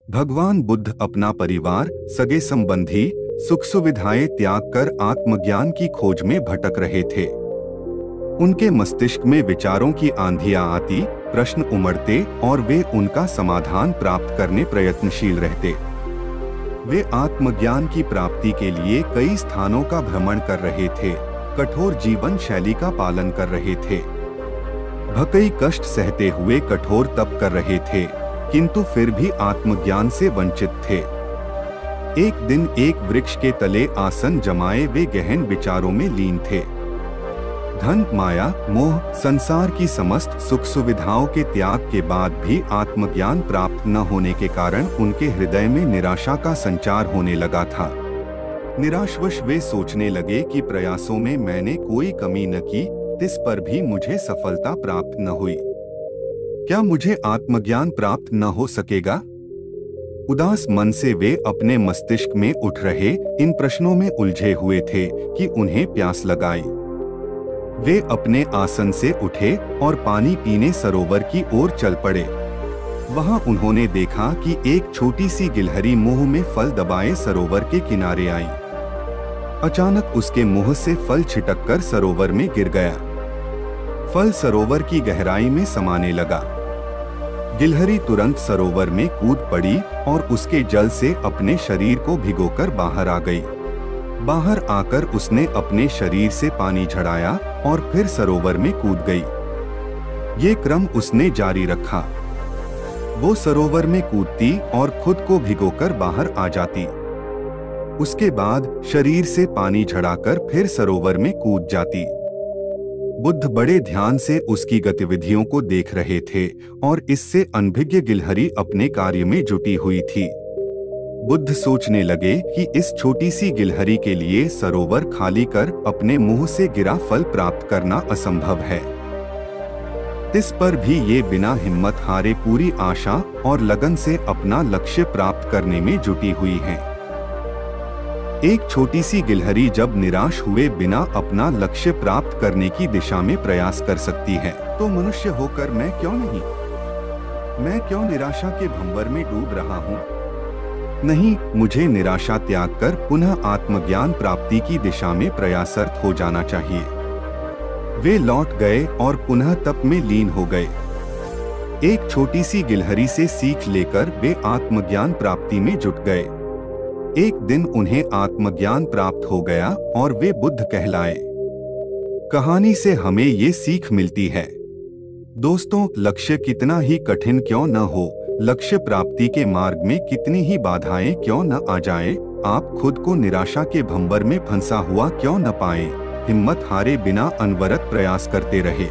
भगवान बुद्ध अपना परिवार, सगे संबंधी, सुख सुविधाएं त्याग कर आत्मज्ञान की खोज में भटक रहे थे। उनके मस्तिष्क में विचारों की आंधियां आती, प्रश्न उमड़ते और वे उनका समाधान प्राप्त करने प्रयत्नशील रहते। वे आत्मज्ञान की प्राप्ति के लिए कई स्थानों का भ्रमण कर रहे थे, कठोर जीवन शैली का पालन कर रहे थे, कई कष्ट सहते हुए कठोर तप कर रहे थे, किंतु फिर भी आत्मज्ञान से वंचित थे। एक दिन एक वृक्ष के तले आसन जमाए वे गहन विचारों में लीन थे। धन, माया, मोह, संसार की समस्त सुख सुविधाओं के त्याग के बाद भी आत्मज्ञान प्राप्त न होने के कारण उनके हृदय में निराशा का संचार होने लगा था। निराशवश वे सोचने लगे कि प्रयासों में मैंने कोई कमी न की, इस पर भी मुझे सफलता प्राप्त न हुई। क्या मुझे आत्मज्ञान प्राप्त न हो सकेगा? उदास मन से वे अपने मस्तिष्क में उठ रहे इन प्रश्नों में उलझे हुए थे कि उन्हें प्यास लगाई। वे अपने आसन से उठे और पानी पीने सरोवर की ओर चल पड़े। वहां उन्होंने देखा कि एक छोटी सी गिलहरी मुंह में फल दबाए सरोवर के किनारे आई। अचानक उसके मुंह से फल छिटककर सरोवर में गिर गया। फल सरोवर की गहराई में समाने लगा। गिलहरी तुरंत सरोवर में कूद पड़ी और उसके जल से अपने शरीर को भिगोकर बाहर आ गई। बाहर आकर उसने अपने शरीर से पानी झड़ाया और फिर सरोवर में कूद गई। ये क्रम उसने जारी रखा। वो सरोवर में कूदती और खुद को भिगोकर बाहर आ जाती। उसके बाद शरीर से पानी झड़ाकर फिर सरोवर में कूद जाती। बुद्ध बड़े ध्यान से उसकी गतिविधियों को देख रहे थे और इससे अनभिज्ञ गिलहरी अपने कार्य में जुटी हुई थी। बुद्ध सोचने लगे कि इस छोटी सी गिलहरी के लिए सरोवर खाली कर अपने मुंह से गिरा फल प्राप्त करना असंभव है। इस पर भी ये बिना हिम्मत हारे पूरी आशा और लगन से अपना लक्ष्य प्राप्त करने में जुटी हुई हैं। एक छोटी सी गिलहरी जब निराश हुए बिना अपना लक्ष्य प्राप्त करने की दिशा में प्रयास कर सकती है, तो मनुष्य होकर मैं क्यों नहीं? मैं क्यों निराशा के भंवर में डूब रहा हूँ? नहीं, मुझे निराशा त्याग कर पुनः आत्मज्ञान प्राप्ति की दिशा में प्रयासरत हो जाना चाहिए। वे लौट गए और पुनः तप में लीन हो गए। एक छोटी सी गिलहरी से सीख लेकर वे आत्मज्ञान प्राप्ति में जुट गए। एक दिन उन्हें आत्मज्ञान प्राप्त हो गया और वे बुद्ध कहलाए। कहानी से हमें ये सीख मिलती है, दोस्तों, लक्ष्य कितना ही कठिन क्यों न हो, लक्ष्य प्राप्ति के मार्ग में कितनी ही बाधाएं क्यों न आ जाएं, आप खुद को निराशा के भंवर में फंसा हुआ क्यों न पाएं, हिम्मत हारे बिना अनवरत प्रयास करते रहे।